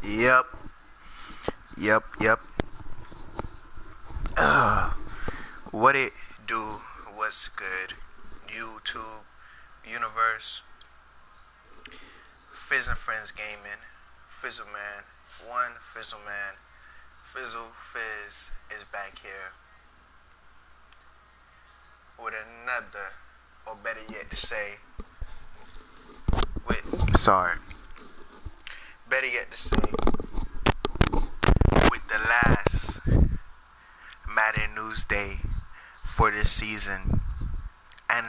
Yep, yep. Uh, what it do? What's good? YouTube universe, Fizz and Friends Gaming, Fizzle Man, one Fizzle Man, Fizzle Fizz is back here with another, or better yet to say, better yet to say, with the last Madden News Day for this season, and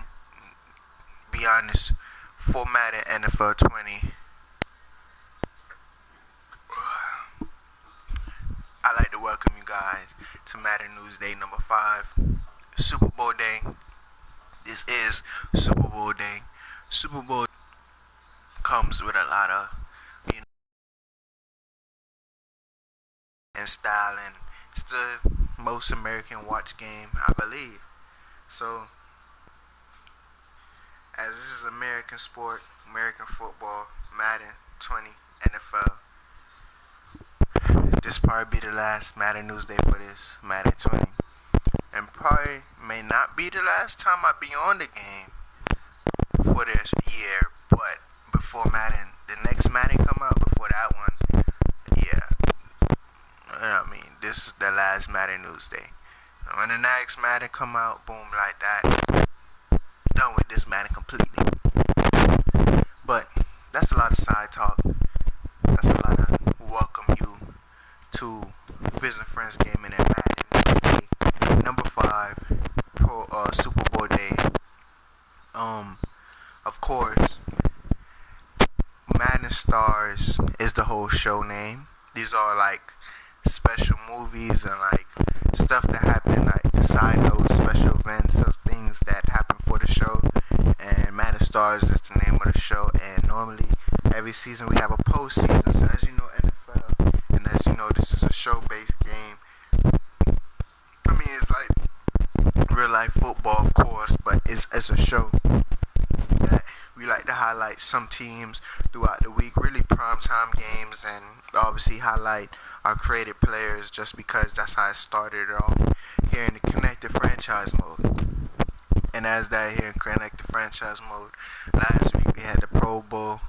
be honest, for Madden NFL 20, I'd like to welcome you guys to Madden News Day number 5, Super Bowl Day. This is Super Bowl Day. Super Bowl comes with a lot of, and style, and it's the most American watch game, I believe. So, as this is American sport, American football, Madden 20, NFL, this probably be the last Madden News Day for this Madden 20. And probably may not be the last time I be on the game for this year, but before Madden, the next Madden come out, before that one, yeah, this is the last Madden News Day. And when the next Madden come out, boom, like that, done with this Madden completely. But that's a lot of side talk. That's a lot of welcome you to Fizz and Friends Gaming and Madden News Day number 5 Super Bowl Day. Of course, Madden Stars is the whole show name. These are like special movies and like stuff that happen, like side notes, special events of things that happen for the show. And Madden Stars is the name of the show. And normally every season we have a postseason. So as you know, NFL, and as you know, this is a show-based game. I mean, it's like real life football, of course, but it's a show that we like to highlight some teams throughout the week, really prime time games, and obviously highlight our creative players just because that's how it started off here in the connected franchise mode. And as that here in connected franchise mode, last week we had the Pro Bowl.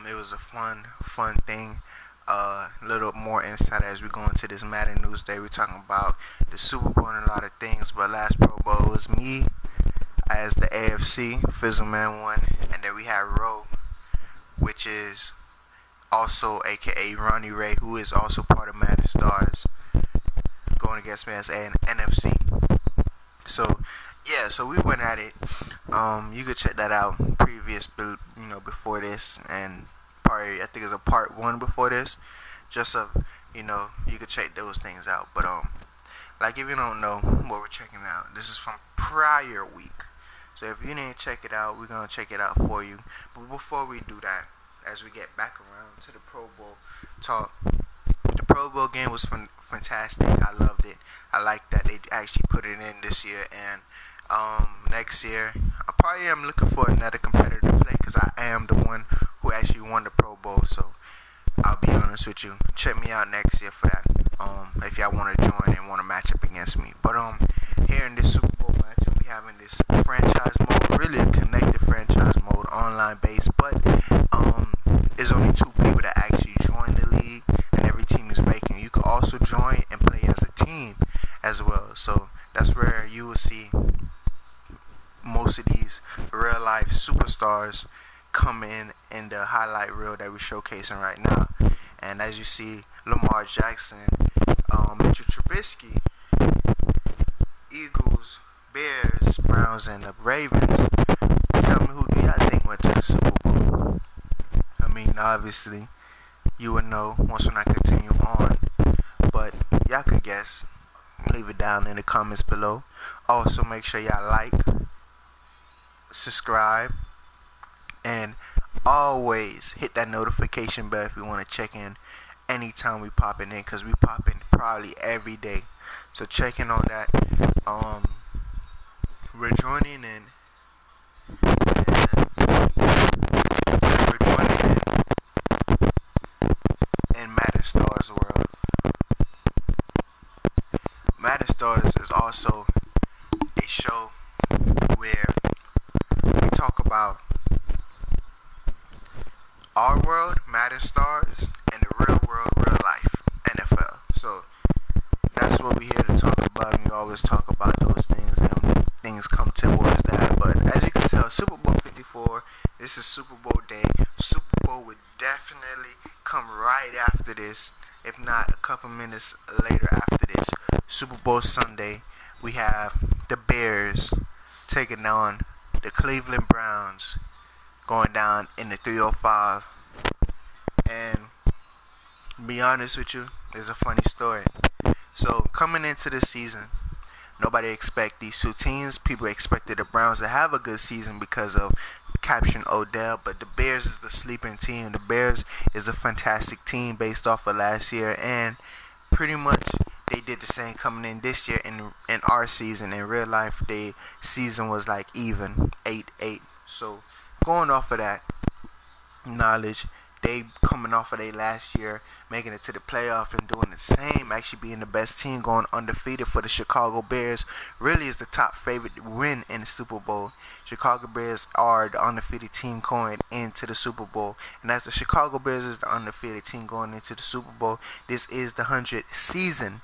It was a fun thing. A little more insight as we go into this Madden News Day. We're talking about the Super Bowl and a lot of things, but last Pro Bowl was me as the AFC, Fizzleman won, and then we had Roe, which is also aka Ronnie Ray, who is also part of Madden Stars, going against me as an NFC. So yeah, so we went at it. You could check that out previous, before this, and probably I think it's a part 1 before this, just of you could check those things out. But like if you don't know what we're checking out, this is from prior week. So if you didn't check it out, we're gonna check it out for you. But before we do that, as we get back around to the Pro Bowl talk, the Pro Bowl game was fantastic. I loved it. I like that they actually put it in this year, and next year I probably am looking for another competitor to play because I am the one who actually won the Pro Bowl. So I'll be honest with you. Check me out next year for that. If y'all want to join and want to match up against me. But here in this Super Bowl matchup, we having this franchise mode, really a connected franchise mode, online based. But there's only 2 people that actually join the league, and every team is vacant. You can also join and play as a team as well. So that's where you will see most of these real life superstars come in the highlight reel that we're showcasing right now. And as you see, Lamar Jackson, Mitchell Trubisky, Eagles, Bears, Browns, and the Ravens. Tell me, who do y'all think went to the Super Bowl? I mean, obviously, you would know once when I continue on, but y'all could guess. Leave it down in the comments below. Also, make sure y'all like, subscribe, and always hit that notification bell if you want to check in anytime we popping in, because we pop in probably every day. So check in on that. We're joining in, and we're joining in also a show where we talk about our world, Madden stars, and the real world, real life, NFL. So that's what we're here to talk about. And we always talk about those things, and things come towards that. But as you can tell, Super Bowl 54, this is Super Bowl day. Super Bowl would definitely come right after this, if not a couple minutes later after this. Super Bowl Sunday, we have the Bears taking on the Cleveland Browns, going down in the 305. And to be honest with you, it's a funny story. So coming into the season, nobody expect these two teams. People expected the Browns to have a good season because of capturing Odell, but the Bears is the sleeping team. The Bears is a fantastic team based off of last year, and pretty much they did the same coming in this year. In our season, in real life, the season was like even 8-8. So going off of that knowledge, they coming off of their last year, making it to the playoff and doing the same, actually being the best team, going undefeated for the Chicago Bears. Really is the top favorite to win in the Super Bowl. Chicago Bears are the undefeated team going into the Super Bowl. And as the Chicago Bears is the undefeated team going into the Super Bowl, this is the 100th season,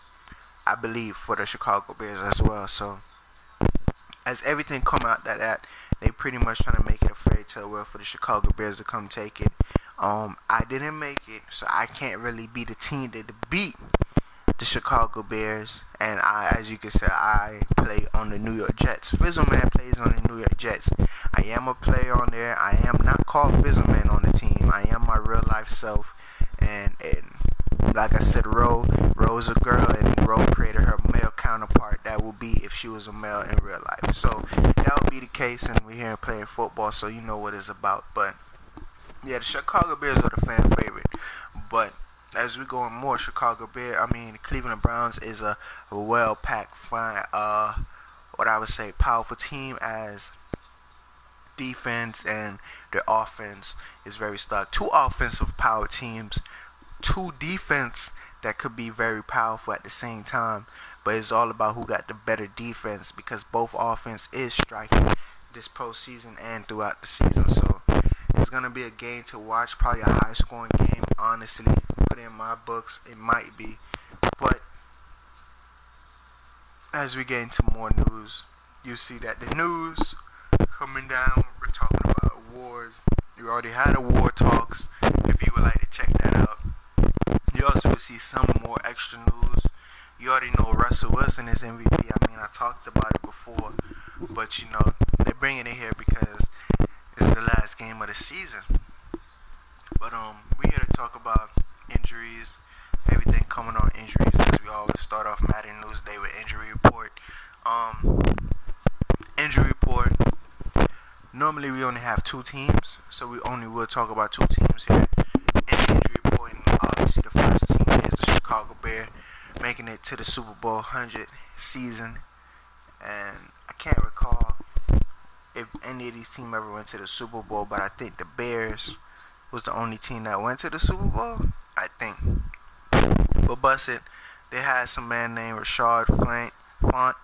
I believe, for the Chicago Bears as well. So as everything come out that they pretty much trying to make it a fairy tale world for the Chicago Bears to come take it. I didn't make it, so I can't really be the team that beat the Chicago Bears. And as you can see, I play on the New York Jets. Fizzleman plays on the New York Jets. I am a player on there. I am not called Fizzleman on the team. I am my real life self. And like I said, Ro's a girl, and Ro created her male counterpart. That would be if she was a male in real life. So that would be the case, and we're here playing football, so you know what it's about. But yeah, the Chicago Bears are the fan favorite. But as we go on more, Cleveland Browns is a well-packed, fine, what I would say, powerful team, as defense and their offense is very stock. Two offensive power teams, two defense that could be very powerful at the same time. But it's all about who got the better defense, because both offense is striking this postseason and throughout the season. So it's going to be a game to watch, probably a high-scoring game, honestly. Put it in my books, it might be. But as we get into more news, you see that the news coming down, we're talking about awards. You already had award talks, if you would like to check that out. You also will see some more extra news. You already know Russell Wilson is MVP. I talked about it before, but they're bringing it here because it's the last game of the season. But we're here to talk about injuries, everything coming on injuries, as we always start off Madden News Day with injury report. Injury report. Normally we only have two teams, so we only will talk about two teams here in the injury report. And obviously the first team is the Chicago Bears, making it to the Super Bowl 100 season. And I can't recall if any of these teams ever went to the Super Bowl, but I think the Bears was the only team that went to the Super Bowl, I think. But bust it, they had some man named Rashad Font.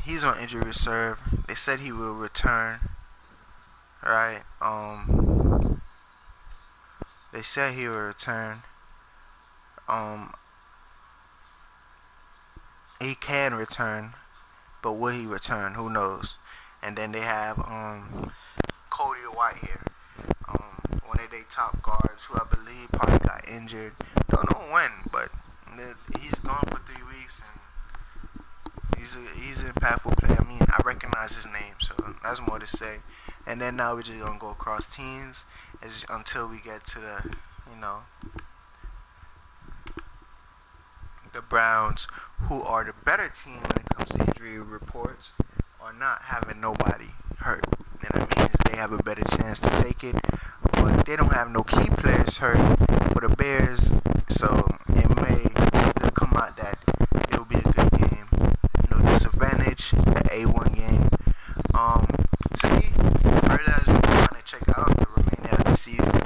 He's on injury reserve. They said he will return. Right? They said he will return. He can return, but will he return? Who knows? And then they have Cody Whitehair, one of their top guards, who I believe probably got injured. Don't know when, but he's gone for 3 weeks, and he's an impactful player. I recognize his name, so that's more to say. And then now we're just gonna go across teams until we get to the Browns, who are the better team when it comes to injury reports, are not having nobody hurt. And that means they have a better chance to take it. But they don't have no key players hurt for the Bears, so it may still come out that it'll be a good game. No disadvantage, an A1 game. Further as we go on and check out the remainder of the season,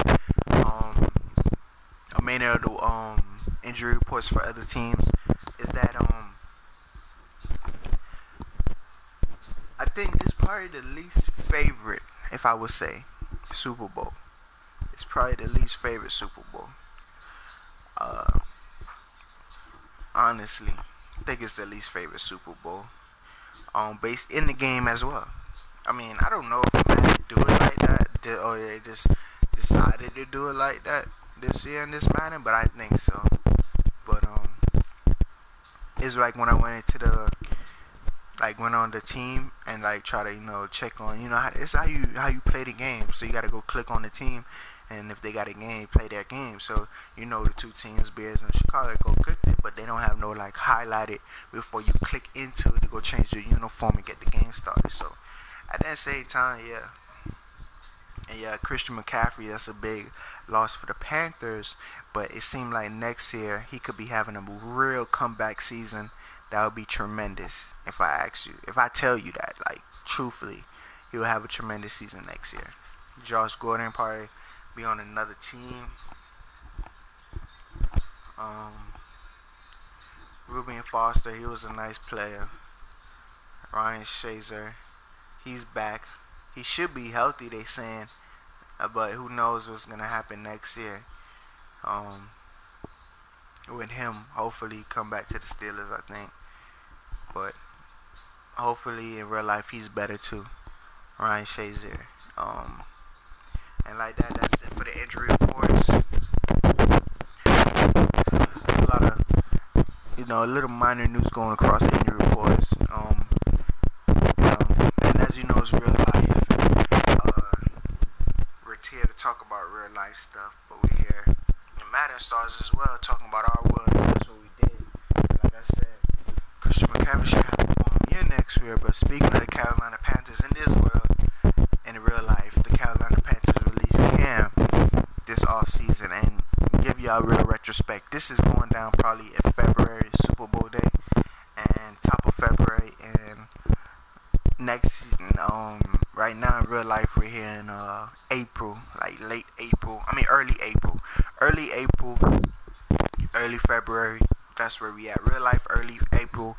remainder of the injury reports for other teams, is that think it's probably the least favorite, if I would say, Super Bowl. It's probably the least favorite Super Bowl. Uh, Honestly, I think it's the least favorite Super Bowl. Based in the game as well. I mean, I don't know if Madden do it like that, or they just decided to do it like that this year in this Madden, but I think so. But it's like when I went into the went on the team and try to check on it's how you play the game. So you got to go click on the team, and if they got a game, play their game. So the two teams, Bears and Chicago, go click it, but they don't have no highlighted before you click into it to go change your uniform and get the game started. So at that same time, yeah. And yeah, Christian McCaffrey, that's a big loss for the Panthers. But it seemed like next year he could be having a real comeback season. That would be tremendous if I ask you. If I tell you that, truthfully, he will have a tremendous season next year. Josh Gordon probably be on another team. Um, Ruben Foster, he was a nice player. Ryan Shazer, he's back. He should be healthy, they saying. But who knows what's gonna happen next year? Um, with him, hopefully come back to the Steelers, I think. But hopefully in real life he's better too. Ryan Shazier. Um, and like that, that's it for the injury reports. A lot of a little minor news going across the injury reports. And as you know, it's real life. We're here to talk about real life stuff, but we're here in Madden Stars as well, talking about our world. That's what we did. Like I said, Christian McCaffrey should have to go on here next year. But speaking of the Carolina Panthers in this world, in real life, the Carolina Panthers released Cam this offseason and give y'all a real retrospect. This is going down probably in February, Super Bowl day, and top of February, and next right now in real life we're here in April, late April. I mean early April, early February. That's where we at. Real life early April,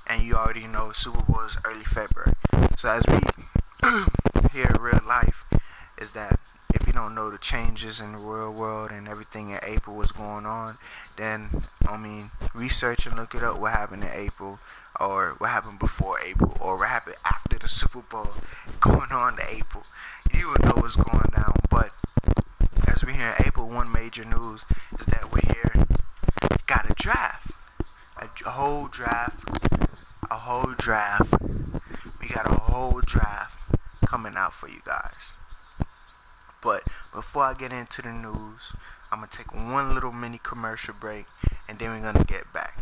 and you already know Super Bowl is early February. So as we here in real life, is that if you don't know the changes in the real world and everything in April was going on, then research and look it up what happened in April, or what happened before April, or what happened after the Super Bowl going on to April. You would know what's going down. But as we're here in April, one major news is that we're here got a draft. A whole draft. A whole draft. We got a whole draft coming out for you guys. But before I get into the news, I'm going to take one little mini commercial break, and then we're going to get back.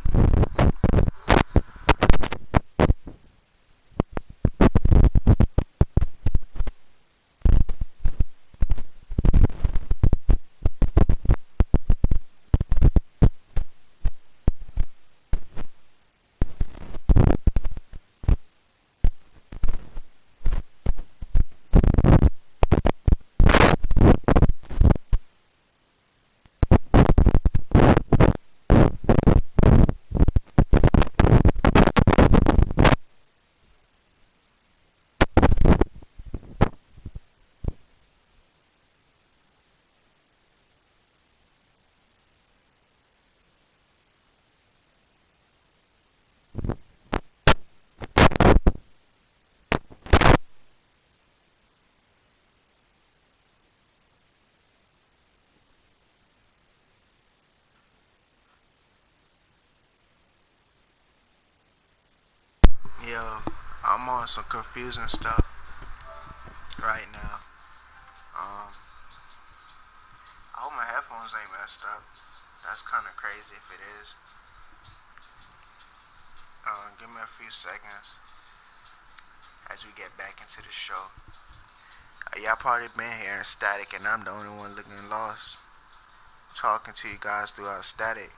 Yo, I'm on some confusing stuff right now. I hope my headphones ain't messed up. That's kind of crazy if it is. Give me a few seconds as we get back into the show. Y'all probably been hearing static, and I'm the only one looking lost. Talking to you guys throughout static.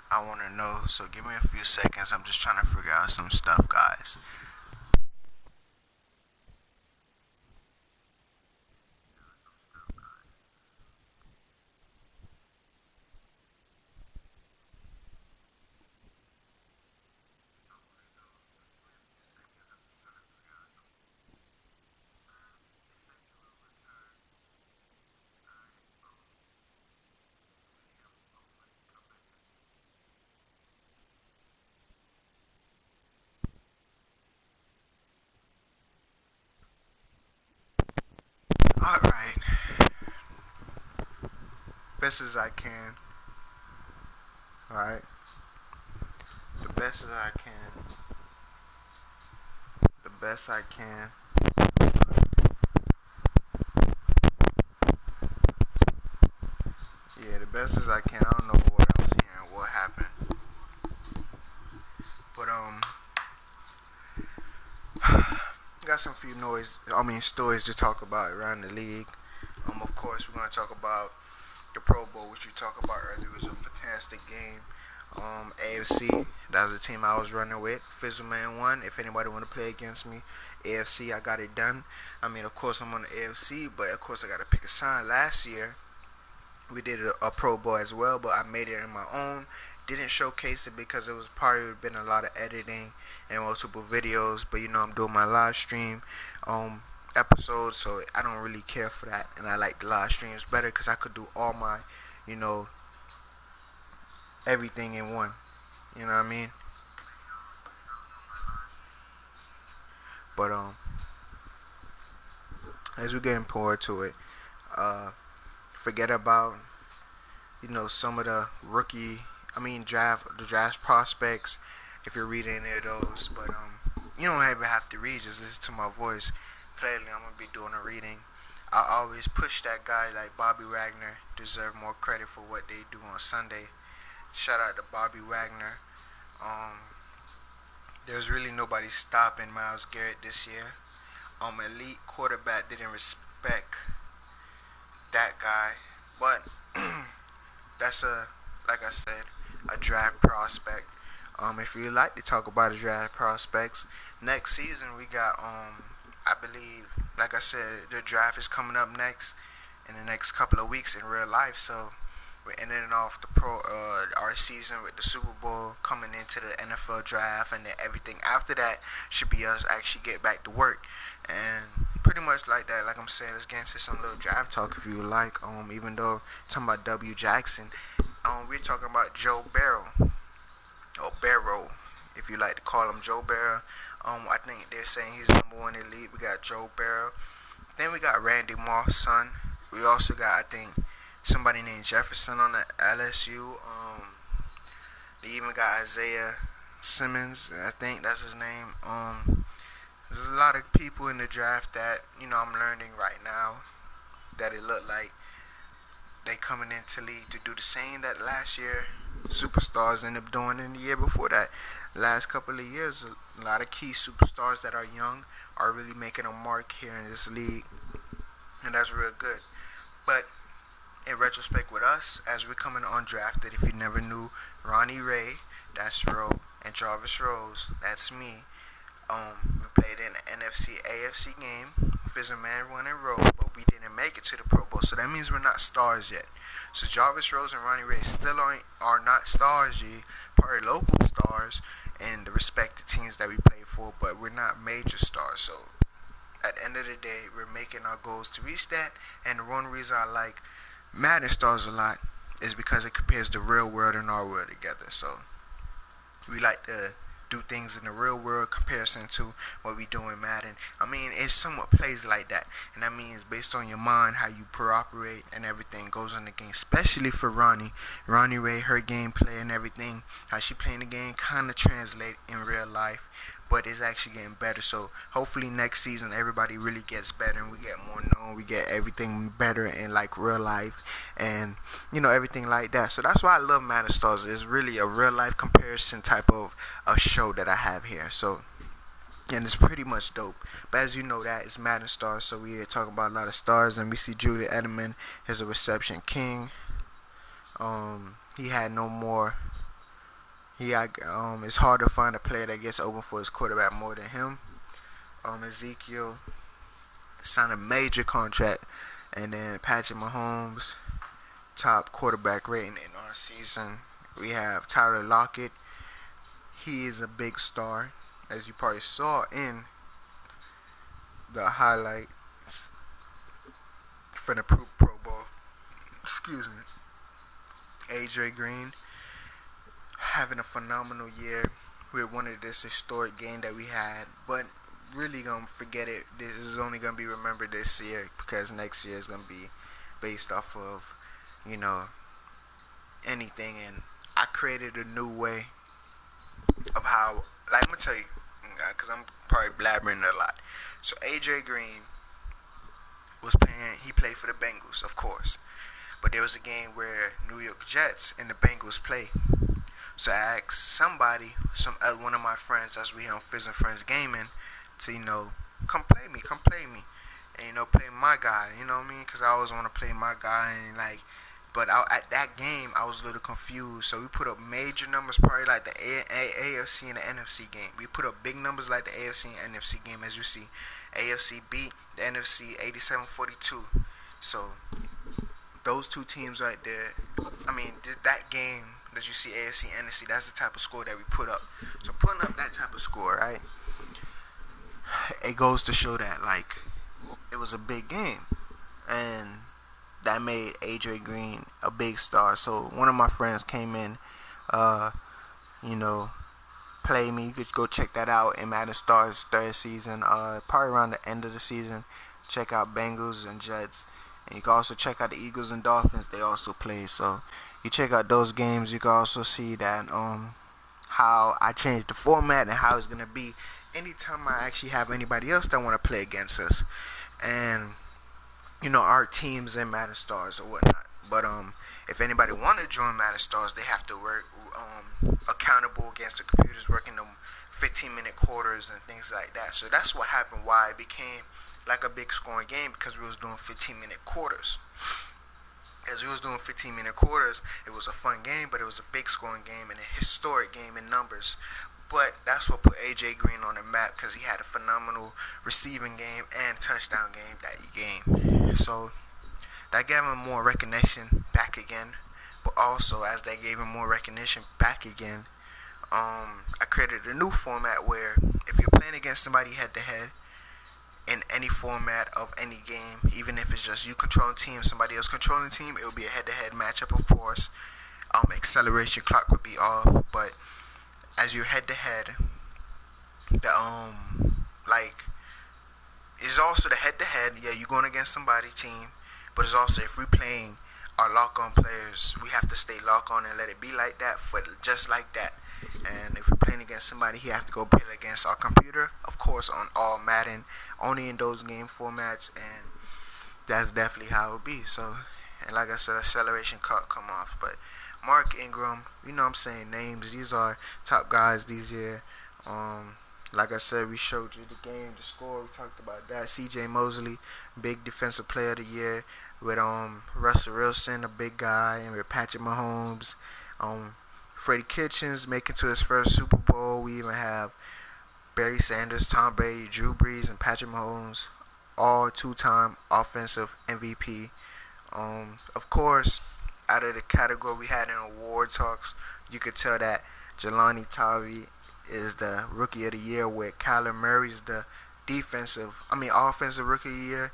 I want to know, so give me a few seconds. I'm just trying to figure out some stuff, guys. best as I can. Alright? The best as I can. The best I can. Yeah, the best as I can. I don't know what I was hearing, what happened. But got some few stories to talk about around the league. Of course, we're gonna talk about the Pro Bowl, which we talked about earlier. It was a fantastic game. AFC, that was the team I was running with. Fizzleman won. If anybody want to play against me, AFC, I got it done. I mean, of course, I'm on the AFC, but of course, I got to pick a side. Last year, we did a Pro Bowl as well, but I made it in my own. Didn't showcase it because it was probably been a lot of editing and multiple videos. But I'm doing my live stream episodes, so I don't really care for that, and I like the live streams better because I could do all my, you know, everything in one. You know what I mean? But as we're getting forward to it, uh, forget about some of the the draft prospects if you're reading any of those. But you don't even have to read, just listen to my voice. Clearly, I'm gonna be doing a reading. I always push that guy like Bobby Wagner deserve more credit for what they do on Sunday. Shout out to Bobby Wagner. Um, there's really nobody stopping Myles Garrett this year. Elite quarterback didn't respect that guy, but that's like I said, a draft prospect. If you like to talk about the draft prospects, next season we got I believe, like I said, the draft is coming up next in the next couple of weeks in real life. So we're ending off our season with the Super Bowl, coming into the NFL draft, and then everything after that should be us actually get back to work. And pretty much like that, like I'm saying, let's get into some little draft talk if you would like. Even though talking about W. Jackson, we're talking about Joe Barrow, or Barrow, if you like to call him Joe Barrow. I think they're saying he's number one elite. We got Joe Barrow. Then we got Randy Moss' son. We also got, I think, somebody named Jefferson on the LSU. They even got Isaiah Simmons. I think that's his name. There's a lot of people in the draft that I'm learning right now that it looked like they coming into league to do the same that last year superstars ended up doing in the year before that. Last couple of years, a lot of key superstars that are young are really making a mark here in this league, and that's real good. But in retrospect with us, as we're coming undrafted, if you never knew, Ronnie Ray, that's Rowe, and Jarvis Rose, that's me. We played in the NFC AFC game. Fizzleman won and Rowe, but we didn't make it to the Pro Bowl, so that means we're not stars yet. So Jarvis Rose and Ronnie Ray still are not stars yet, probably local stars in the respective teams that we play for, but we're not major stars. So at the end of the day, we're making our goals to reach that. And the one reason I like Madden stars a lot is because it compares the real world and our world together. So we like to do things in the real world comparison to what we do in Madden. I mean, it somewhat plays like that, and that means based on your mind, how you operate and everything goes in the game. Especially for Ronnie Ray, her gameplay and everything, how she playing the game kind of translate in real life, but it's actually getting better. So hopefully next season everybody really gets better and we get more known, we get everything better in like real life and everything like that. So that's why I love Madden Stars. It's really a real life comparison type of a show that I have here. So and it's pretty much dope. But as you know, that is Madden Stars, so we are talking about a lot of stars, and we see Julian Edelman is a reception king. He had no more. It's hard to find a player that gets open for his quarterback more than him. Ezekiel signed a major contract, and then Patrick Mahomes, top quarterback rating in our season. We have Tyler Lockett. He is a big star, as you probably saw in the highlights from the Pro Bowl. Excuse me. AJ Green having a phenomenal year. We wanted this historic game that we had, but really gonna forget it. This is only gonna be remembered this year because next year is gonna be based off of you know, anything. And I created a new way of how, like, I'm gonna tell you, because I'm probably blabbering a lot. So AJ Green was playing. He played for the Bengals, of course. But there was a game where New York Jets and the Bengals play. So I asked somebody, one of my friends, as we on Fizz and Friends Gaming, to come play me, and play my guy. You know what I mean? Because I always want to play my guy, and like. But at that game, I was a little confused. So we put up major numbers, probably like the AFC and the NFC game. We put up big numbers like the AFC and NFC game, as you see. AFC beat the NFC 87-42. So those two teams right there, I mean, that game that you see AFC and NFC, that's the type of score that we put up. So putting up that type of score, right, it goes to show that, like, it was a big game. And that made AJ Green a big star. So one of my friends came in, uh, you know, play me. You could go check that out in Madden Stars third season, probably around the end of the season. Check out Bengals and Jets. And you can also check out the Eagles and Dolphins. They also play. So you check out those games. You can also see that how I changed the format and how it's gonna be anytime I actually have anybody else that want to play against us. And our teams in Madden Stars or whatnot. But if anybody want to join Madden Stars, they have to work accountable against the computers, working them 15-minute quarters and things like that. So that's what happened. Why it became like a big scoring game, because we was doing 15-minute quarters. As we was doing 15-minute quarters, it was a fun game, but it was a big scoring game and a historic game in numbers. But that's what put AJ Green on the map, because he had a phenomenal receiving game and touchdown game that game. So that gave him more recognition back again. But also, as they gave him more recognition back again, I created a new format where if you're playing against somebody head to head in any format of any game, even if it's just you controlling team, somebody else controlling team, it will be a head to head matchup, of course. Acceleration clock would be off, but as you're head to head, the like it's also the head to head. Yeah, you're going against somebody team, but it's also, if we're playing our lock on players, we have to stay lock on and let it be like that, but just like that. And if we're playing against somebody, he have to go play against our computer, of course, on all Madden, only in those game formats, and that's definitely how it will be. So, and like I said, acceleration cut come off. But Mark Ingram, I'm saying names. These are top guys these year. Like I said, we showed you the game, the score. We talked about that. C.J. Mosley, big defensive player of the year, with Russell Wilson, a big guy, and with Patrick Mahomes. Freddie Kitchens making to his first Super Bowl. We even have Barry Sanders, Tom Brady, Drew Brees, and Patrick Mahomes, all two-time offensive MVP. Of course, out of the category we had in award talks, you could tell that Jelani Tavi is the Rookie of the Year, with Kyler Murray's the offensive Rookie of the Year.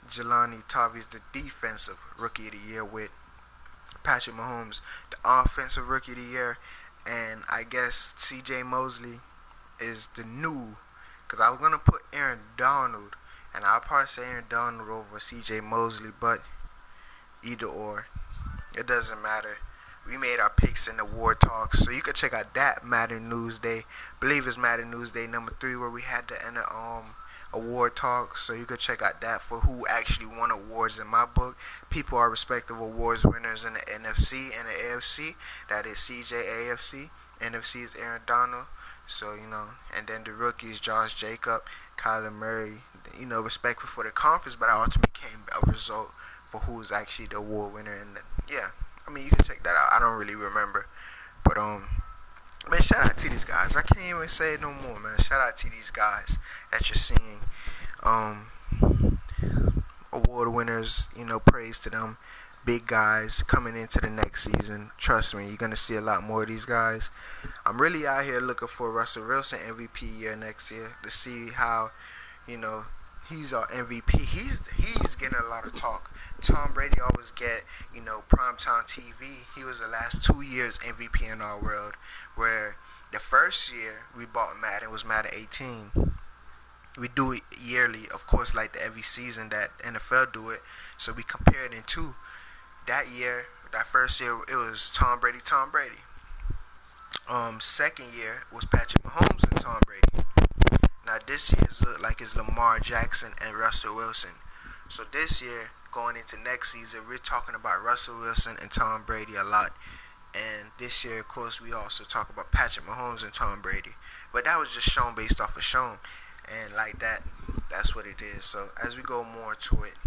Jelani Tavi's the defensive Rookie of the Year, with Patrick Mahomes the offensive Rookie of the Year. And I guess C.J. Mosley is the new, because I was going to put Aaron Donald, and I'll probably say Aaron Donald over C.J. Mosley, but either or, it doesn't matter. We made our picks in the award talks, so you can check out that Madden News Day. I believe it's Madden News Day number 3, where we had the end award talks. So you can check out that for who actually won awards in my book. People are respective awards winners in the NFC and the AFC. That is CJ AFC. NFC is Aaron Donald. So, and then the rookies, Josh Jacob, Kyler Murray, respectful for the conference, but I ultimately came a result for who is actually the award winner. And yeah, you can check that out. I don't really remember. But, man, shout out to these guys. I can't even say it no more, man. Shout out to these guys that you're seeing. Award winners, praise to them. Big guys coming into the next season. Trust me, you're going to see a lot more of these guys. I'm really out here looking for Russell Wilson MVP year next year to see how, he's our MVP. He's getting a lot of talk. Tom Brady always get, primetime TV. He was the last 2 years MVP in our world, where the first year we bought Madden was Madden 18. We do it yearly, of course, like every season that NFL do it. So we compared in two. That year, that first year, it was Tom Brady, Tom Brady. Second year was Patrick Mahomes and Tom Brady. Now this year is look like it's Lamar Jackson and Russell Wilson. So this year, going into next season, we're talking about Russell Wilson and Tom Brady a lot. And this year, of course, we also talk about Patrick Mahomes and Tom Brady. But that was just shown based off of shown. And like that, that's what it is. So as we go more to it,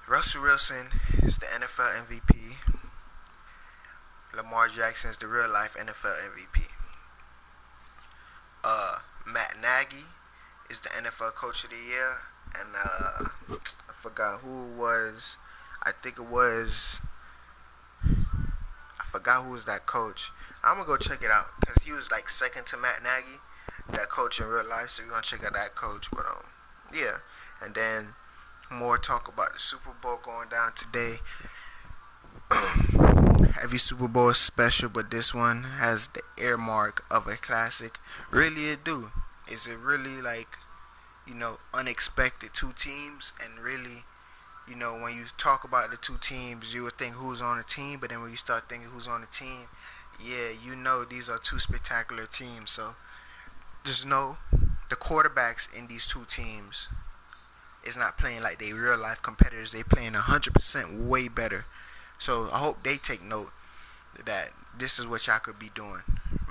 Russell Wilson is the NFL MVP. Lamar Jackson is the real life NFL MVP. Matt Nagy is the NFL Coach of the Year. And I forgot who it was. I think it was. I forgot who was that coach. I'm gonna go check it out because he was like second to Matt Nagy, that coach in real life. So we're gonna check out that coach. But yeah. And then more talk about the Super Bowl going down today. Every Super Bowl is special, but this one has the earmark of a classic. Really, it do. Is it really like, unexpected two teams? And really, when you talk about the two teams, you would think who's on the team, but then when you start thinking who's on the team, yeah, these are two spectacular teams. So just know the quarterbacks in these two teams is not playing like they real life competitors. They playing 100% way better. So I hope they take note that this is what y'all could be doing.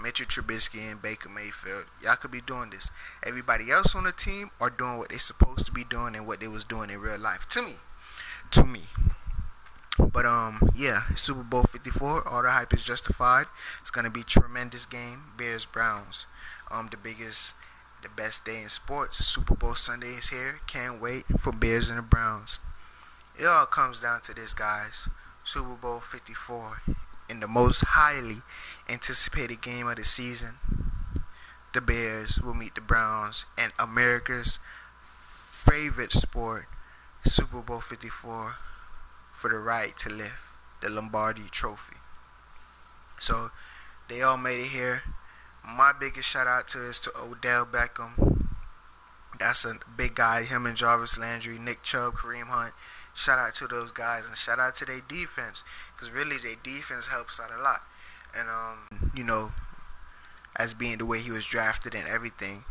Mitchell Trubisky and Baker Mayfield, y'all could be doing this. Everybody else on the team are doing what they're supposed to be doing and what they was doing in real life. To me. But yeah, Super Bowl 54, all the hype is justified. It's gonna be a tremendous game. Bears Browns. The best day in sports. Super Bowl Sunday is here. Can't wait for Bears and the Browns. It all comes down to this, guys. Super Bowl 54. In the most highly anticipated game of the season, the Bears will meet the Browns and America's favorite sport, Super Bowl 54, for the right to lift the Lombardi Trophy. So they all made it here. My biggest shout out is to Odell Beckham. That's a big guy. Him and Jarvis Landry, Nick Chubb, Kareem Hunt. Shout out to those guys and shout out to their defense, because really their defense helps out a lot. And as being the way he was drafted and everything.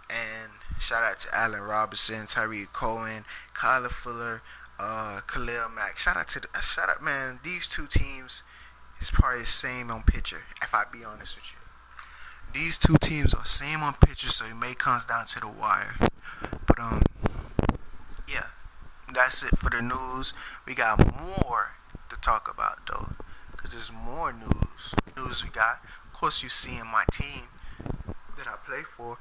And shout out to Allen Robinson, Tyreek Cohen, Kyler Fuller, Khalil Mack. Shout out, man. These two teams is probably the same on picture, if I be honest with you. These two teams are same on picture, so it may comes down to the wire. But yeah, that's it for the news. We got more to talk about though, because there's more news we got. Of course, you see in my team that I play for,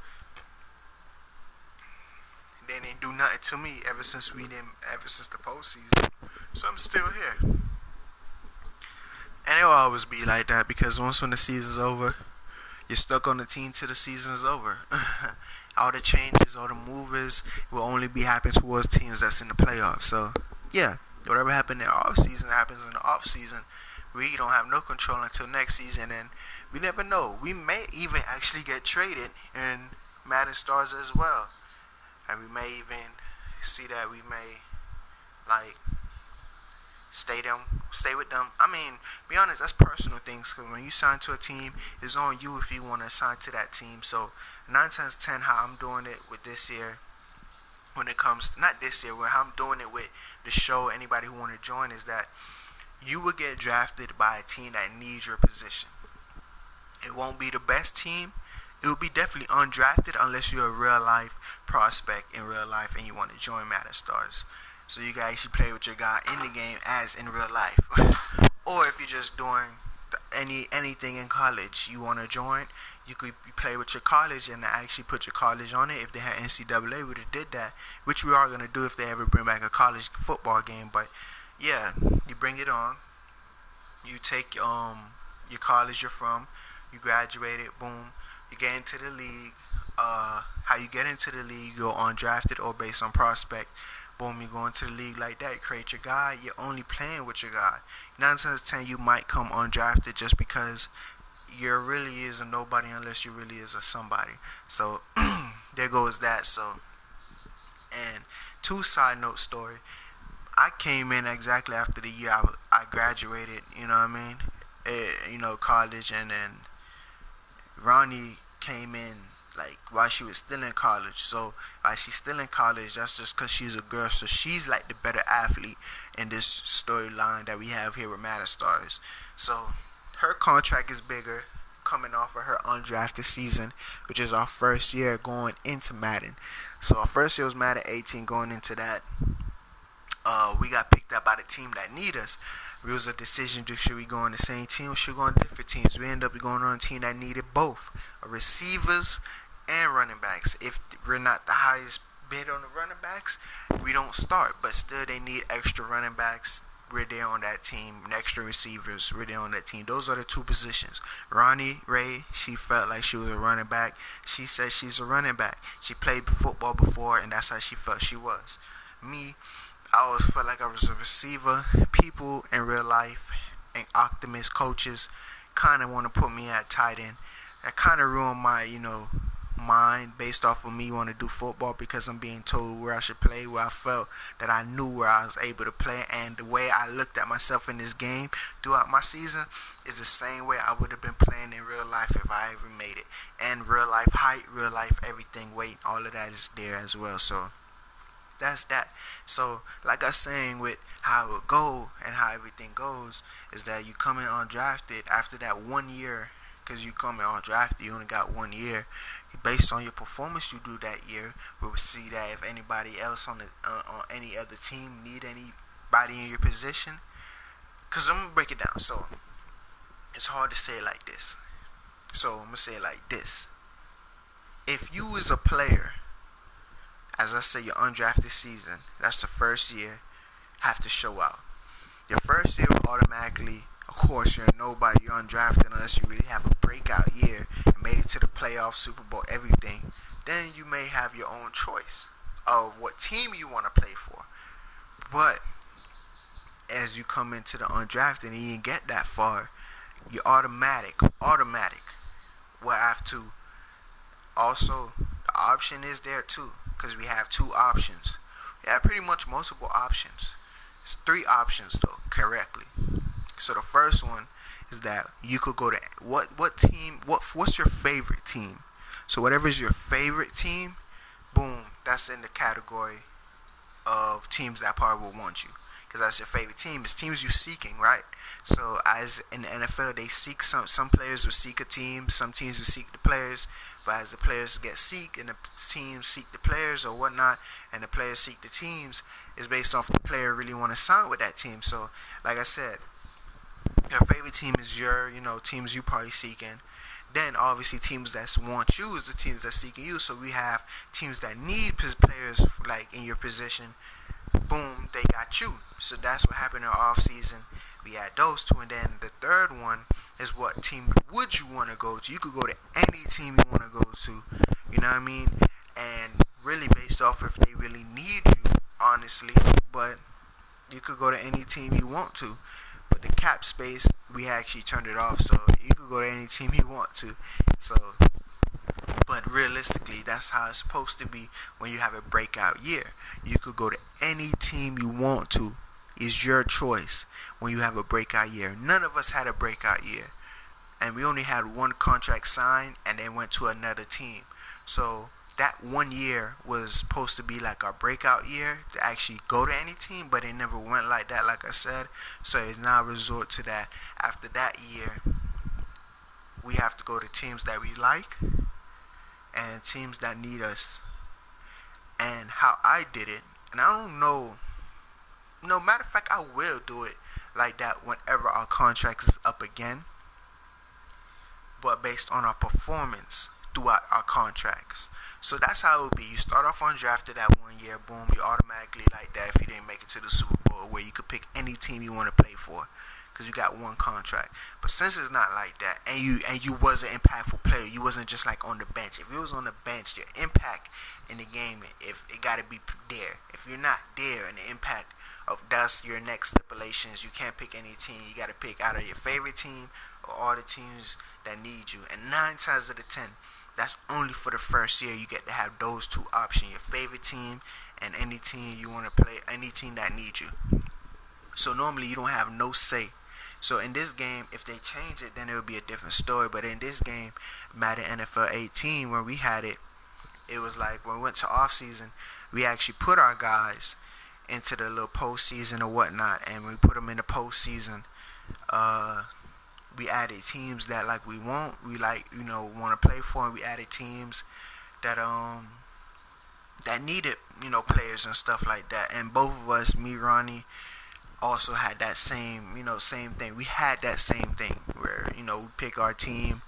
they didn't do nothing to me ever since the postseason. So I'm still here. And it'll always be like that, because once when the season's over, you're stuck on the team till the season's over. All the changes, all the movers will only be happening towards teams that's in the playoffs. So yeah, whatever happened in the off season happens in the off season. We don't have no control until next season, and we never know. We may even actually get traded in Madden Stars as well. And we may even see that we may stay with them. I mean, be honest, that's personal things, because when you sign to a team, it's on you if you want to sign to that team. So 9 times 10, how I'm doing it with this year, when it comes, not this year, how I'm doing it with the show, anybody who want to join, is that you will get drafted by a team that needs your position. It won't be the best team. It will be definitely undrafted unless you're a real life prospect in real life and you want to join Madden Stars. So you guys should play with your guy in the game as in real life. Or if you're just doing anything in college you want to join, you could play with your college and actually put your college on it. If they had NCAA, we would have did that, which we are going to do if they ever bring back a college football game. But yeah, you bring it on. You take your college you're from, you graduate it, boom, you get into the league. How you get into the league, you go undrafted or based on prospect. Boom, you go into the league like that, you create your guy, you're only playing with your guy. 9 times out of 10, you might come undrafted just because you really is a nobody unless you really is a somebody. So there goes that. So, and two side note story. I came in exactly after the year I graduated. You know what I mean? College, and then Ronnie came in like while she was still in college. So while she's still in college, that's just because she's a girl. So she's like the better athlete in this storyline that we have here with Madden Stars. So her contract is bigger coming off of her undrafted season, which is our first year going into Madden. So our first year was Madden 18 going into that. We got picked up by the team that need us. It was a decision: should we go on the same team or should we go on different teams? We ended up going on a team that needed both receivers and running backs. If we're not the highest bid on the running backs, we don't start. But still, they need extra running backs. We're there on that team. And extra receivers, we're there on that team. Those are the two positions. Ronnie Ray, she felt like she was a running back. She said she's a running back. She played football before, and that's how she felt she was. Me, I always felt like I was a receiver. People in real life and optimist coaches kind of want to put me at tight end. That kind of ruined my, mind based off of me want to do football because I'm being told where I should play, where I felt that I knew where I was able to play, and the way I looked at myself in this game throughout my season is the same way I would have been playing in real life if I ever made it. And real life height, real life everything, weight, all of that is there as well. So that's that. So like I was saying with how it would go and how everything goes is that you come in undrafted after that 1 year, because you come in undrafted, you only got 1 year. Based on your performance you do that year, we will see that if anybody else on any other team need anybody in your position. Because I'm gonna break it down. So it's hard to say it like this. So I'm gonna say it like this: if you as a player, as I say, your undrafted season, that's the first year, have to show out. Your first year will automatically, of course, you're nobody, you're undrafted unless you really have a breakout year and made it to the playoffs, Super Bowl, everything. Then you may have your own choice of what team you want to play for. But as you come into the undrafted and you didn't get that far, you automatic will have to also, the option is there too, because we have two options. We have pretty much multiple options. It's three options though, correctly. So the first one is that you could go to what's your favorite team? So whatever is your favorite team, boom, that's in the category of teams that probably will want you, because that's your favorite team. It's teams you're seeking, right? So as in the NFL, they seek some players will seek a team, some teams will seek the players, but as the players get seek and the teams seek the players or whatnot, and the players seek the teams, is based off the player really want to sign with that team. So like I said, your favorite team is your, teams you probably seeking. Then obviously teams that want you is the teams that seeking you. So we have teams that need players like in your position. Boom, they got you. So that's what happened in the off season. We had those two, and then the third one is what team would you want to go to? You could go to any team you want to go to. You know what I mean? And really based off if they really need you, honestly. But you could go to any team you want to. But the cap space, we actually turned it off, so you could go to any team you want to. So, but realistically, that's how it's supposed to be when you have a breakout year. You could go to any team you want to. It's your choice when you have a breakout year. None of us had a breakout year, and we only had one contract signed and then went to another team. So that 1 year was supposed to be like our breakout year to actually go to any team, but it never went like that, like I said. So it's now resort to that. After that year, we have to go to teams that we like and teams that need us. And how I did it, and I don't know, no matter of fact, I will do it like that whenever our contract is up again, but based on our performance throughout our contracts. So that's how it would be. You start off undrafted that 1 year, boom, you automatically like that if you didn't make it to the Super Bowl, where you could pick any team you want to play for because you got one contract. But since it's not like that, and you was an impactful player, you wasn't just like on the bench. If you was on the bench, your impact in the game, if it got to be there. If you're not there, and the impact of that's your next stipulations, you can't pick any team. You got to pick out of your favorite team or all the teams that need you. And 9 times out of 10, That's only for the first year. You get to have those two options: your favorite team and any team you want to play, any team that needs you. So normally you don't have no say. So in this game, if they change it, then it would be a different story. But in this game, Madden NFL 18, when we had it, it was like when we went to off season, we actually put our guys into the little postseason or whatnot, and we put them in the postseason. Uh, we added teams that like we want, we like want to play for, and we added teams that that needed players and stuff like that. And both of us, me, Ronnie, also had that same thing. We had that same thing where we pick our team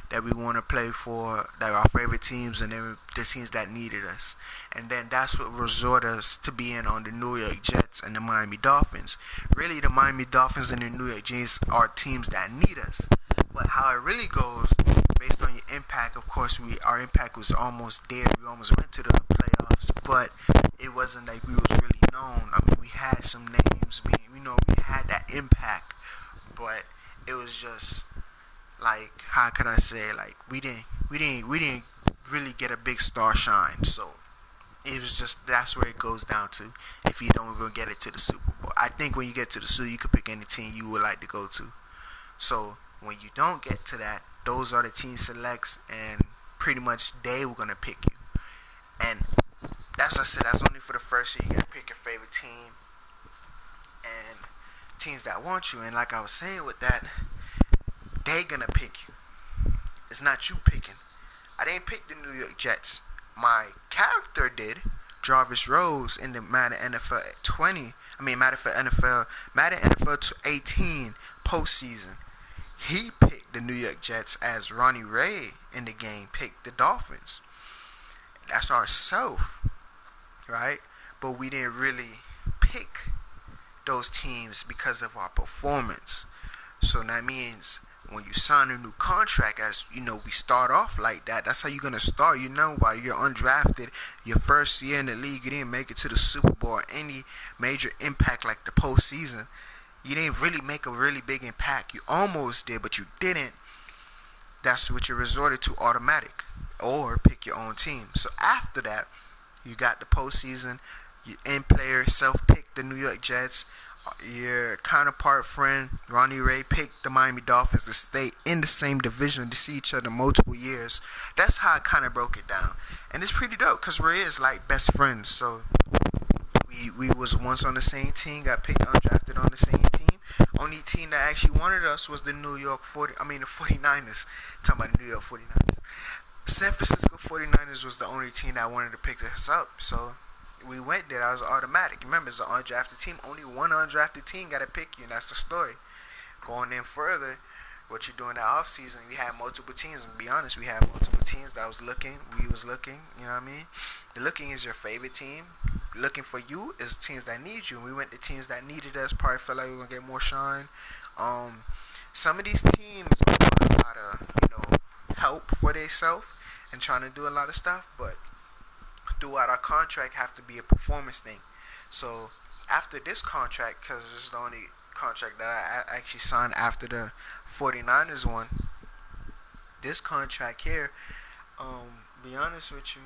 that we want to play for, that are our favorite teams, and then the teams that needed us. And then that's what resorted us to being on the New York Jets and the Miami Dolphins. Really, the Miami Dolphins and the New York Jets are teams that need us. But how it really goes, based on your impact, of course, our impact was almost there. We almost went to the playoffs, but it wasn't like we was really known. I mean, we had some names, we had that impact, but it was just like, how can I say, like we didn't really get a big star shine. So it was just, that's where it goes down to. If you don't even get it to the Super Bowl, I think when you get to the Super, you could pick any team you would like to go to. So when you don't get to that, those are the team selects, and pretty much they were gonna pick you. And that's what I said. That's only for the first year. You gotta pick your favorite team and teams that want you. And like I was saying with that, they gonna pick you. It's not you picking. I didn't pick the New York Jets. My character did. Jarvis Rose in the Madden NFL 20. I mean Madden NFL 18 postseason. He picked the New York Jets, as Ronnie Ray in the game picked the Dolphins. That's ourselves, right? But we didn't really pick those teams because of our performance. So that means when you sign a new contract, as we start off like that. That's how you're gonna start. While you're undrafted, your first year in the league, you didn't make it to the Super Bowl or any major impact like the postseason. You didn't really make a really big impact. You almost did, but you didn't. That's what you resorted to, automatic, or pick your own team. So after that, you got the postseason. Your end player self-picked the New York Jets. Your counterpart friend Ronnie Ray picked the Miami Dolphins to stay in the same division, to see each other multiple years. That's how I kind of broke it down, and it's pretty dope because we're like best friends. So we was once on the same team, got picked undrafted on the same team. Only team that actually wanted us was the the 49ers. Talking about the New York 49ers. San Francisco 49ers was the only team that wanted to pick us up. So we went there. That was automatic. Remember, it's an undrafted team. Only one undrafted team got to pick you, and that's the story. Going in further, what you doing that off season? We had multiple teams. And to be honest, we had multiple teams that was looking. We was looking. You know what I mean? The looking is your favorite team. Looking for you is teams that need you. And we went to teams that needed us. Probably felt like we were gonna get more shine. Some of these teams are doing a lot of help for themselves and trying to do a lot of stuff, but throughout our contract have to be a performance thing. So after this contract, because this is the only contract that I actually signed after the 49ers one, this contract here, be honest with you,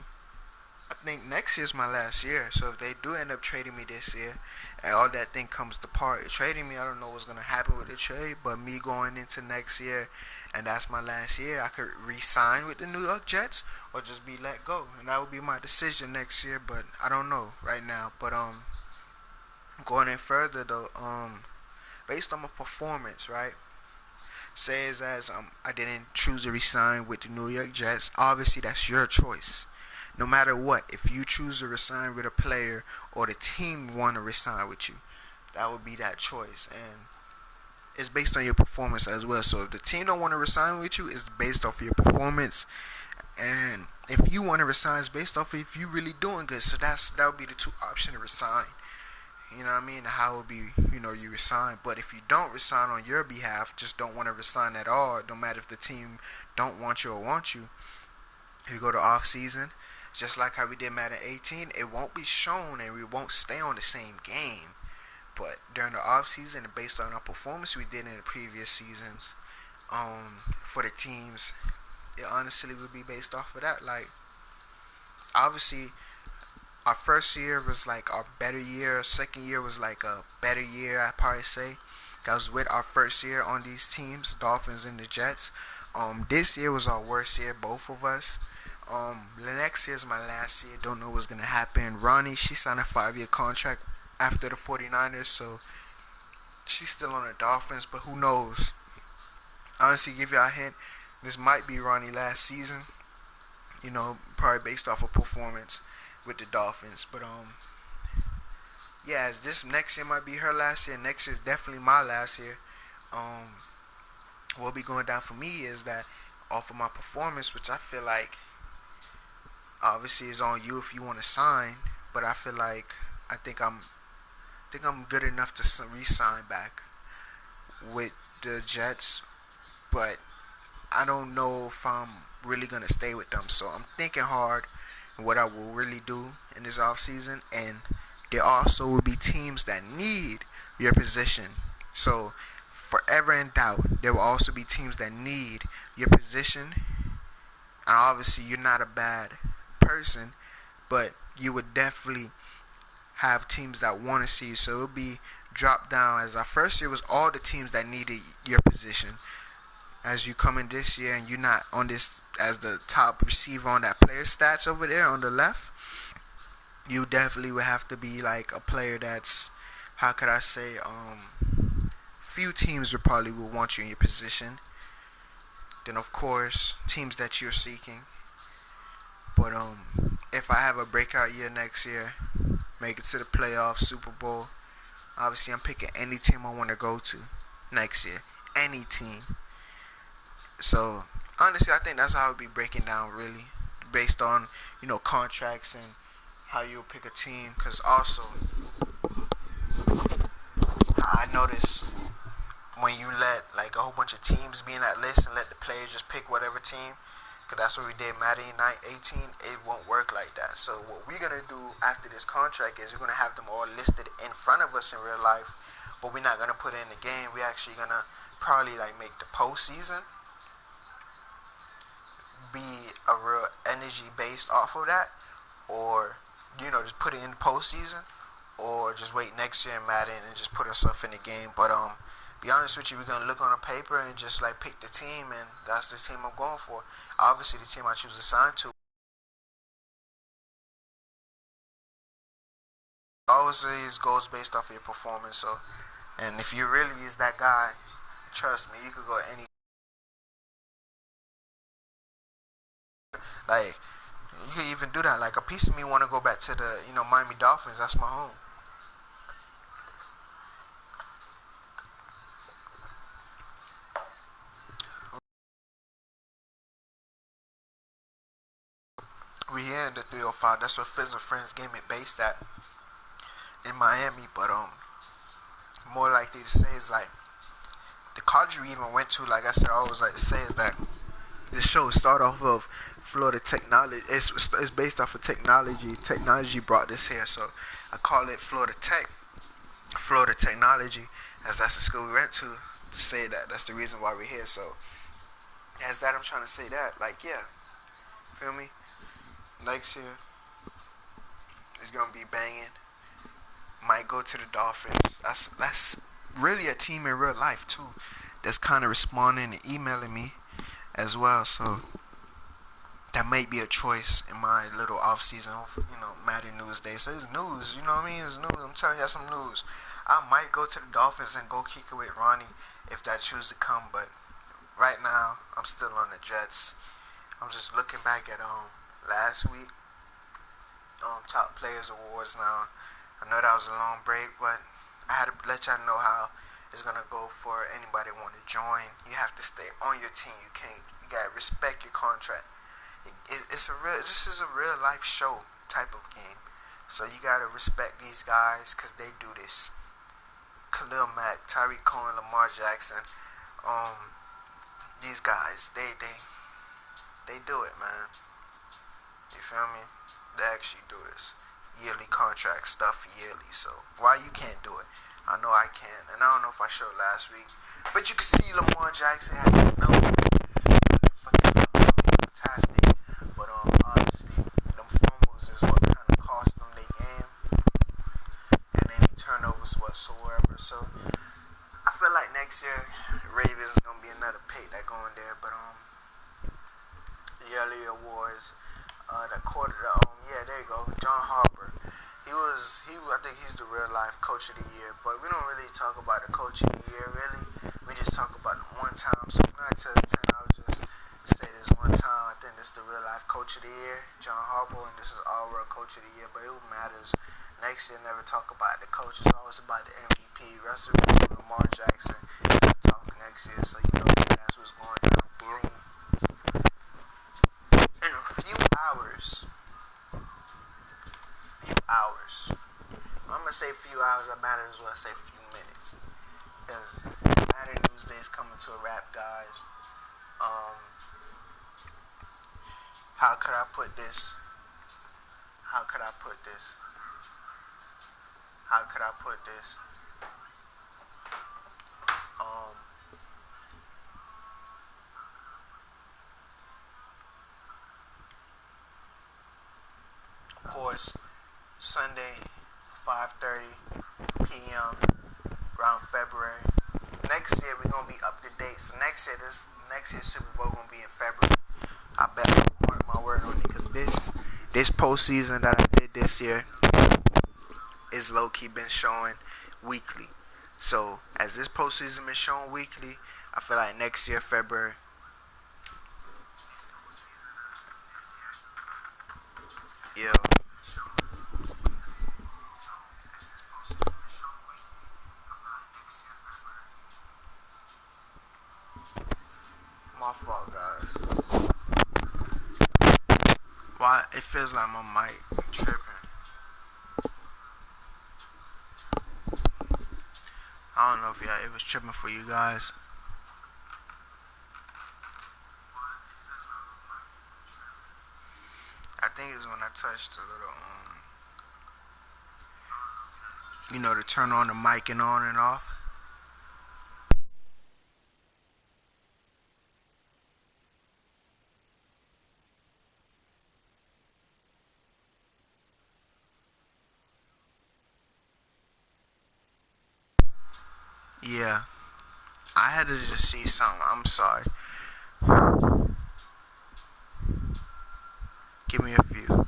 I think next year's my last year. So if they do end up trading me this year, and all that thing comes to part, trading me, I don't know what's gonna happen with the trade. But me going into next year, and that's my last year, I could re-sign with the New York Jets or just be let go, and that would be my decision next year. But I don't know right now. But going in further though, based on my performance, right? Says as I didn't choose to resign with the New York Jets. Obviously, that's your choice. No matter what, if you choose to resign with a player or the team want to resign with you, that would be that choice, and it's based on your performance as well. So if the team don't want to resign with you, it's based off of your performance, and if you want to resign, it's based off of if you really doing good. So that would be the two options to resign. You know what I mean? How it would be, you resign. But if you don't resign on your behalf, just don't want to resign at all, no matter if the team don't want you or want you, you go to off season. Just like how we did Madden 18, it won't be shown and we won't stay on the same game. But during the off season, and based on our performance we did in the previous seasons, for the teams, it honestly would be based off of that. Like, obviously, our first year was like our better year. Second year was like a better year, I'd probably say. That was with our first year on these teams, Dolphins and the Jets. This year was our worst year, both of us. The next year is my last year. Don't know what's gonna happen. Ronnie, she signed a 5-year contract after the 49ers, so she's still on the Dolphins, but who knows? Honestly, give y'all a hint. This might be Ronnie last season. Probably based off of performance with the Dolphins. But yeah, as this next year might be her last year. Next year is definitely my last year. Um, what'll be going down for me is that off of my performance, which I feel like obviously is on you if you want to sign, but I feel like I think I'm good enough to re-sign back with the Jets, but I don't know if I'm really gonna stay with them. So I'm thinking hard what I will really do in this off season, and there also will be teams that need your position. So forever in doubt, there will also be teams that need your position. And obviously, you're not a bad person, but you would definitely have teams that want to see you. So it'll be dropped down. As our first year was all the teams that needed your position. As you come in this year and you're not on this as the top receiver on that player stats over there on the left, you definitely would have to be like a player that's, how could I say, few teams would probably will want you in your position. Then of course teams that you're seeking. But if I have a breakout year next year, make it to the playoffs, Super Bowl, obviously I'm picking any team I want to go to next year. Any team. So honestly, I think that's how I'll be breaking down really, based on contracts and how you pick a team. Because also, I notice when you let like a whole bunch of teams be in that list and let the players just pick whatever team, because that's what we did Madden 18, it won't work like that. So what we're gonna do after this contract is we're gonna have them all listed in front of us in real life, but we're not gonna put it in the game. We're actually gonna probably like make the postseason be a real energy based off of that, or just put it in the postseason, or just wait next year in Madden and just put ourselves in the game. But be honest with you, we're gonna look on a paper and just like pick the team, and that's the team I'm going for. Obviously, the team I choose to sign to always goes based off of your performance. So, and if you really is that guy, trust me, you could go any. Like, you could even do that. Like, a piece of me want to go back to the Miami Dolphins. That's my home. We here in the 305. That's where Fizz and Friends game it based at in Miami. But more likely to say is like the college we even went to. Like I said, I always like to say is that the show start off of Florida Technology. It's based off of technology. Technology brought this here, so I call it Florida Tech. Florida Technology, as that's the school we went to say that. That's the reason why we're here. So as that, I'm trying to say that. Like, yeah, feel me? Next year is gonna be banging. Might go to the Dolphins. That's really a team in real life too. That's kind of responding and emailing me as well. So that might be a choice in my little off season, Madden news day. So it's news, you know what I mean? It's news. I'm telling you some news. I might go to the Dolphins and go kick it with Ronnie if that choose to come, but right now I'm still on the Jets. I'm just looking back at last week top players awards now. I know that was a long break, but I had to let y'all know how it's gonna go for anybody who want to join. You have to stay on your team. You gotta respect your contract. This is a real life show type of game. So you gotta respect these guys because they do this. Khalil Mack, Tyreek Cohen, Lamar Jackson, these guys, they do it, man. You feel me? They actually do this. Yearly contract stuff yearly. So why you can't do it? I know I can. And I don't know if I showed last week. But you can see Lamar Jackson had his numbers. John Harper. I think he's the real life coach of the year. But we don't really talk about the coach of the year, really. We just talk about the one time. So 9 to 10, I'll just say this one time. I think this is the real life coach of the year, John Harper, and this is all world coach of the year. But it matters. Next year, never talk about the coach. It's always about the MVP. Rest of it, Lamar Jackson. Talk next year, so you know that's what's going down. Boom. In a few hours. I'm gonna say few hours. That matters as well. I say few minutes, because Madden News Day is coming to a wrap, guys. Um, how could I put this? How could I put this? How could I put this? Um, of course, Sunday, 5:30 p.m. around February. Next year we're gonna be up to date. So next year's Super Bowl gonna be in February. I bet mark my word on it, because this postseason that I did this year is low key been showing weekly. So as this postseason been showing weekly, I feel like next year February. Yeah. My fault, guys. Why it feels like my mic tripping. I don't know if it was tripping for you guys. I think it's when I touched a little to turn on the mic and on and off. Yeah. I had to just see something. I'm sorry. Give me a few.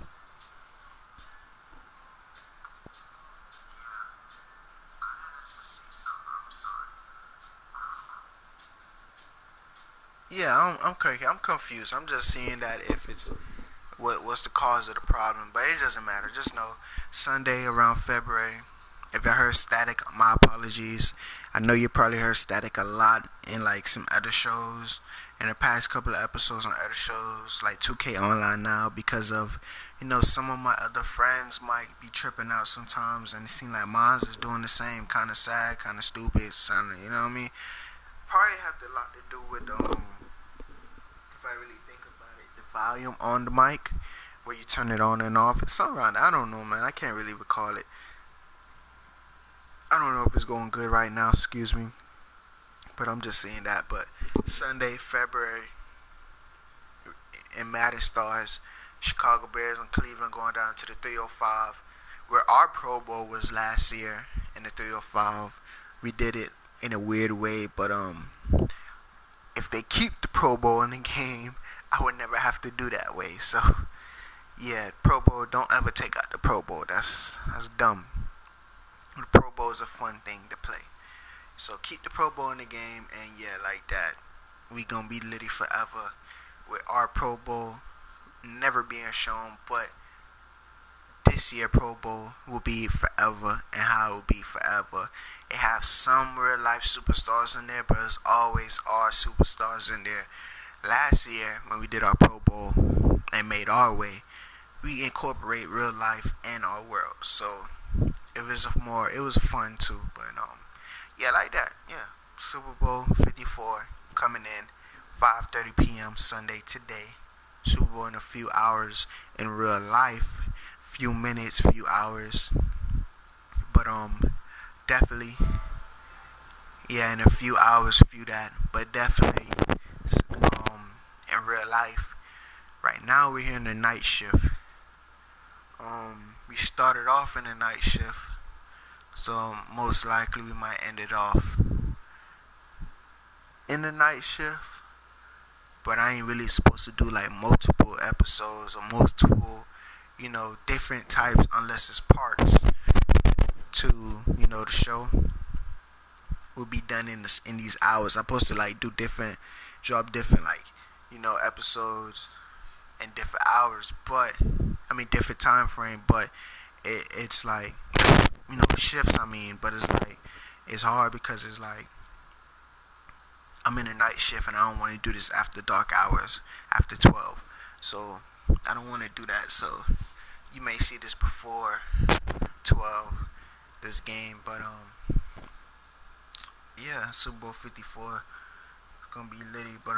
Yeah, I'm confused. I'm just seeing that if it's what's the cause of the problem, but it doesn't matter. Just know Sunday around February. If I heard static, my apologies. I know you probably heard static a lot in like some other shows, in the past couple of episodes on other shows like 2K Online now, because of some of my other friends might be tripping out sometimes, and it seems like mine is doing the same. Kind of sad, kind of stupid, sounding. You know what I mean? Probably have a lot to do with if I really think about it, the volume on the mic, where you turn it on and off. It's something around. I don't know, man. I can't really recall it. I don't know if it's going good right now. Excuse me, but I'm just seeing that. But Sunday, February, in Madden Stars, Chicago Bears and Cleveland going down to the 305, where our Pro Bowl was last year in the 305. We did it in a weird way, but if they keep the Pro Bowl in the game, I would never have to do that way. So yeah, Pro Bowl, don't ever take out the Pro Bowl. That's dumb. The Pro Bowl is a fun thing to play. So keep the Pro Bowl in the game, and yeah, like that, we gonna be litty forever with our Pro Bowl never being shown. But this year Pro Bowl will be forever, and how it will be forever. It have some real life superstars in there, but it's always our superstars in there. Last year when we did our Pro Bowl and made our way, we incorporate real life in our world. So it was fun too. But yeah, like that. Yeah, Super Bowl 54 coming in 5:30 p.m. Sunday today. Super Bowl in a few hours in real life, few minutes, few hours. But definitely, yeah, in a few hours, few that. But definitely, in real life, right now we're here in the night shift. We started off in the night shift, so most likely we might end it off in the night shift. But I ain't really supposed to do like multiple episodes or multiple different types unless it's parts to the show will be done in these hours. I'm supposed to like drop different like episodes in different hours, but I mean different time frame, but it's like shifts. I mean, but it's hard because it's like I'm in a night shift and I don't want to do this after dark hours after 12. So I don't want to do that. So you may see this before 12 this game, but yeah, Super Bowl 54 gonna be litty. But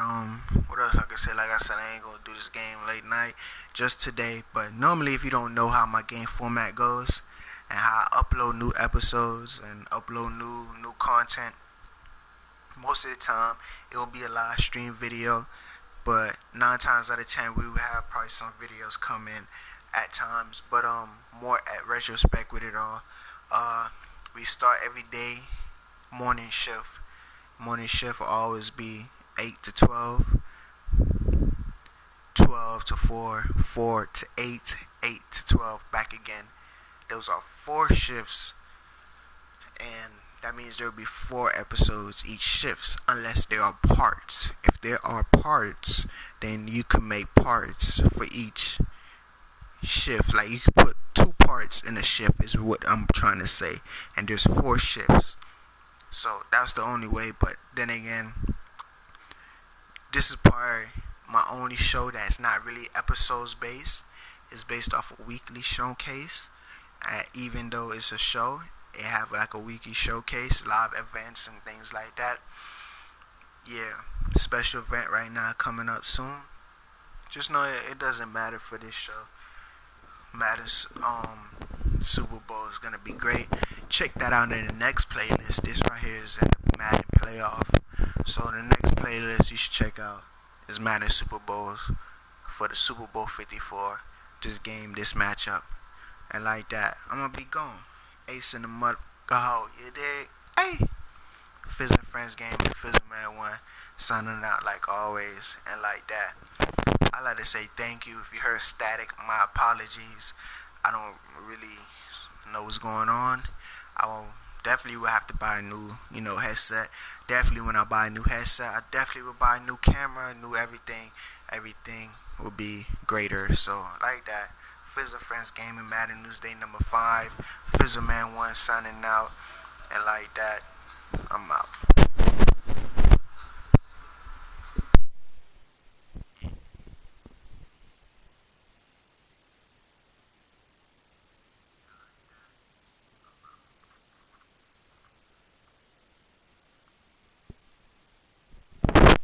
what else I can say? Like I said, I ain't gonna do this game late night just today. But normally, if you don't know how my game format goes and how I upload new episodes and upload new content, most of the time it will be a live stream video. But 9 times out of 10, we will have probably some videos come in at times. But more at retrospect with it all. We start every day morning shift. Morning shift will always be 8 to 12, 12 to 4, 4 to 8, 8 to 12, back again. Those are 4 shifts, and that means there will be 4 episodes each shifts, unless there are parts. If there are parts, then you can make parts for each shift. Like you can put 2 parts in a shift is what I'm trying to say, and there's 4 shifts. So that's the only way. But then again, this is probably my only show that's not really episodes based. It's based off a weekly showcase. Even though it's a show, it have like a weekly showcase, live events and things like that. Yeah, special event right now coming up soon. Just know it doesn't matter for this show. Madden's Super Bowl is gonna be great. Check that out in the next playlist. This right here is in the Madden playoff. So the next playlist you should check out is Madden Super Bowls for the Super Bowl 54. This game, this matchup, and like that, I'm gonna be gone. Ace in the mud, go, you dig? Hey, Fizz and Friends game, Fizz Man 1, signing out like always, and like that. I like to say thank you. If you heard static, my apologies. I don't really know what's going on. I will definitely will have to buy a new, headset. Definitely when I buy a new headset, I definitely will buy a new camera, new everything. Everything will be greater. So like that. Fizz and Friends Gaming Madden Newsday number 5. Fizzle Man 1 signing out. And like that, I'm out.